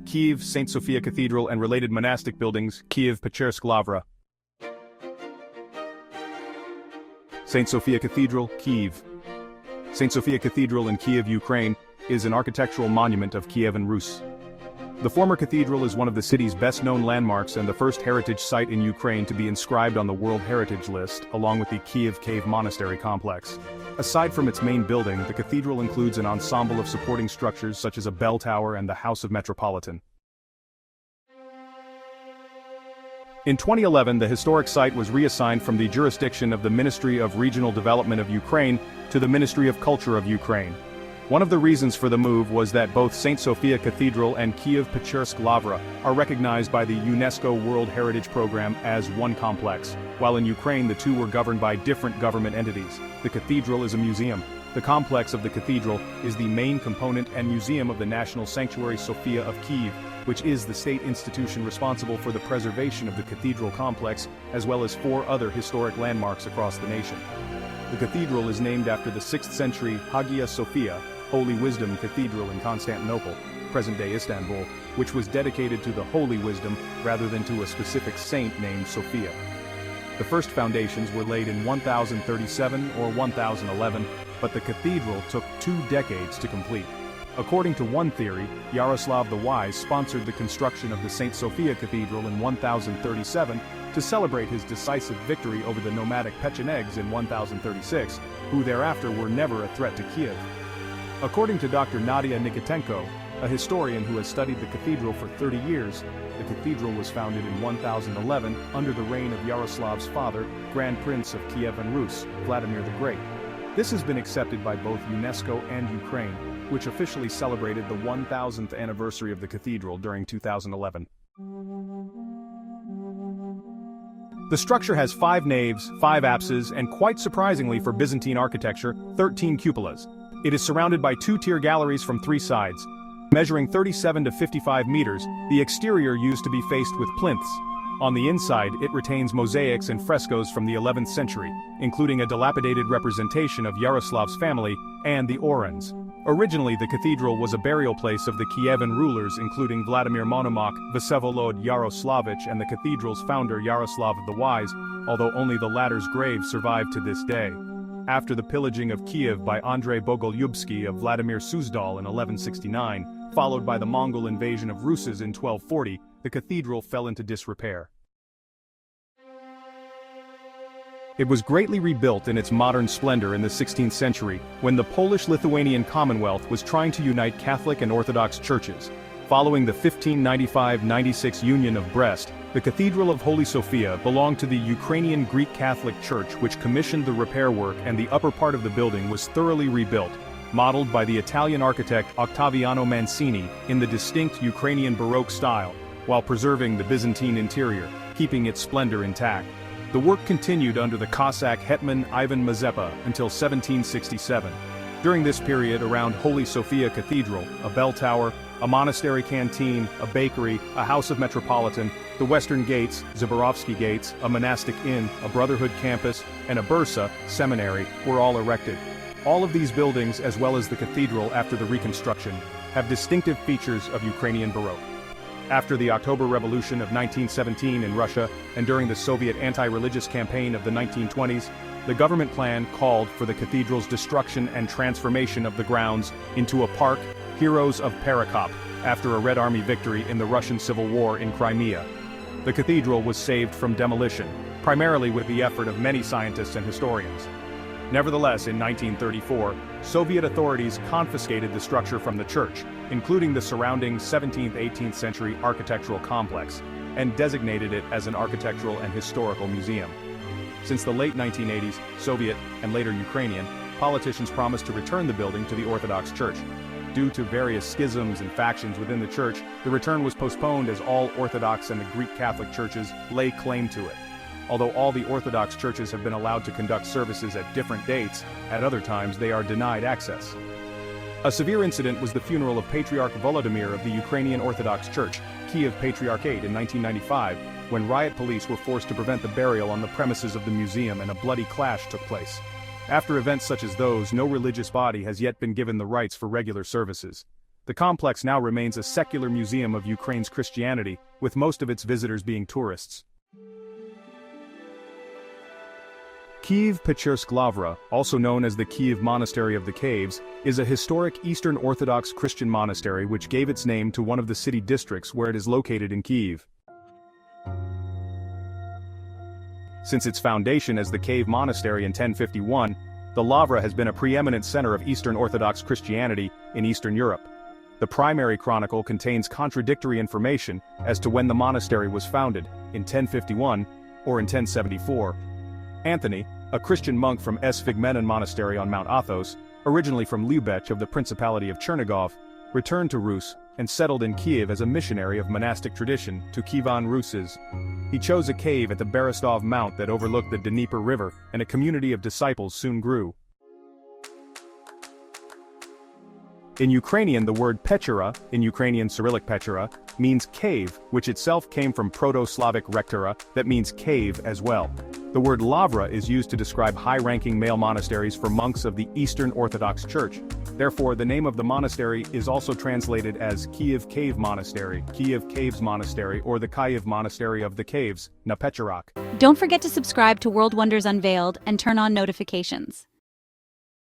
Kyiv, Saint Sophia Cathedral and related monastic buildings, Kyiv, Pechersk Lavra. Saint Sophia Cathedral, Kyiv. Saint Sophia Cathedral in Kyiv, Ukraine, is an architectural monument of Kievan Rus. The former cathedral is one of the city's best-known landmarks and the first heritage site in Ukraine to be inscribed on the World Heritage List, along with the Kyiv Cave Monastery complex. Aside from its main building, the cathedral includes an ensemble of supporting structures such as a bell tower and the House of Metropolitan. In 2011, the historic site was reassigned from the jurisdiction of the Ministry of Regional Development of Ukraine to the Ministry of Culture of Ukraine. One of the reasons for the move was that both Saint Sophia Cathedral and Kyiv Pechersk Lavra are recognized by the UNESCO World Heritage Program as one complex, while in Ukraine the two were governed by different government entities. The cathedral is a museum. The complex of the cathedral is the main component and museum of the National Sanctuary Sophia of Kyiv, which is the state institution responsible for the preservation of the cathedral complex, as well as 4 other historic landmarks across the nation. The cathedral is named after the 6th century Hagia Sophia, Holy Wisdom Cathedral in Constantinople, present-day Istanbul, which was dedicated to the Holy Wisdom rather than to a specific saint named Sophia. The first foundations were laid in 1037 or 1011, but the cathedral took 2 decades to complete. According to one theory, Yaroslav the Wise sponsored the construction of the Saint Sophia Cathedral in 1037 to celebrate his decisive victory over the nomadic Pechenegs in 1036, who thereafter were never a threat to Kiev. According to Dr. Nadia Nikitenko, a historian who has studied the cathedral for 30 years, the cathedral was founded in 1011 under the reign of Yaroslav's father, Grand Prince of Kievan Rus, Vladimir the Great. This has been accepted by both UNESCO and Ukraine, which officially celebrated the 1000th anniversary of the cathedral during 2011. The structure has 5 naves, 5 apses, and quite surprisingly for Byzantine architecture, 13 cupolas. It is surrounded by 2-tier galleries from 3 sides. Measuring 37 to 55 meters, the exterior used to be faced with plinths. On the inside, it retains mosaics and frescoes from the 11th century, including a dilapidated representation of Yaroslav's family and the Orans. Originally, the cathedral was a burial place of the Kievan rulers including Vladimir Monomakh, Vsevolod Yaroslavich and the cathedral's founder Yaroslav the Wise, although only the latter's grave survived to this day. After the pillaging of Kiev by Andrei Bogolyubsky of Vladimir Suzdal in 1169, followed by the Mongol invasion of Rusas in 1240, the cathedral fell into disrepair. It was greatly rebuilt in its modern splendor in the 16th century, when the Polish-Lithuanian Commonwealth was trying to unite Catholic and Orthodox churches. Following the 1595-96 Union of Brest, the Cathedral of Holy Sophia belonged to the Ukrainian Greek Catholic Church, which commissioned the repair work, and the upper part of the building was thoroughly rebuilt, modeled by the Italian architect Ottaviano Mancini in the distinct Ukrainian Baroque style, while preserving the Byzantine interior, keeping its splendor intact. The work continued under the Cossack hetman Ivan Mazepa until 1767. During this period, around Holy Sophia Cathedral, a bell tower, a monastery canteen, a bakery, a House of Metropolitan, the Western Gates, Zaborovsky Gates, a monastic inn, a Brotherhood campus, and a bursa, seminary, were all erected. All of these buildings, as well as the cathedral after the reconstruction, have distinctive features of Ukrainian Baroque. After the October Revolution of 1917 in Russia and during the Soviet anti-religious campaign of the 1920s, the government plan called for the cathedral's destruction and transformation of the grounds into a park, Heroes of Perekop, after a Red Army victory in the Russian Civil War in Crimea. The cathedral was saved from demolition, primarily with the effort of many scientists and historians. Nevertheless, in 1934, Soviet authorities confiscated the structure from the church, including the surrounding 17th-18th century architectural complex, and designated it as an architectural and historical museum. Since the late 1980s, Soviet, and later Ukrainian, politicians promised to return the building to the Orthodox Church. Due to various schisms and factions within the church, the return was postponed as all Orthodox and the Greek Catholic churches lay claim to it. Although all the Orthodox churches have been allowed to conduct services at different dates, at other times they are denied access. A severe incident was the funeral of Patriarch Volodymyr of the Ukrainian Orthodox Church, Kiev Patriarchate in 1995, when riot police were forced to prevent the burial on the premises of the museum and a bloody clash took place. After events such as those, no religious body has yet been given the rights for regular services. The complex now remains a secular museum of Ukraine's Christianity, with most of its visitors being tourists. Kiev-Pечерsk Lavra, also known as the Kiev Monastery of the Caves, is a historic Eastern Orthodox Christian monastery which gave its name to one of the city districts where it is located in Kiev. Since its foundation as the Cave Monastery in 1051, the Lavra has been a preeminent center of Eastern Orthodox Christianity in Eastern Europe. The primary chronicle contains contradictory information as to when the monastery was founded, in 1051 or in 1074. Anthony, a Christian monk from Sfigmenon Monastery on Mount Athos, originally from Lubech of the Principality of Chernigov, returned to Rus and settled in Kiev as a missionary of monastic tradition to Kievan Ruses. He chose a cave at the Berestov Mount that overlooked the Dnieper River, and a community of disciples soon grew. In Ukrainian, the word Pechera, in Ukrainian Cyrillic Pechera, means cave, which itself came from Proto-Slavic rektera, that means cave as well. The word lavra is used to describe high-ranking male monasteries for monks of the Eastern Orthodox Church. Therefore, the name of the monastery is also translated as Kiev Cave Monastery, Kiev Caves Monastery, or the Kiev Monastery of the Caves, na Pecherak. Don't forget to subscribe to World Wonders Unveiled and turn on notifications.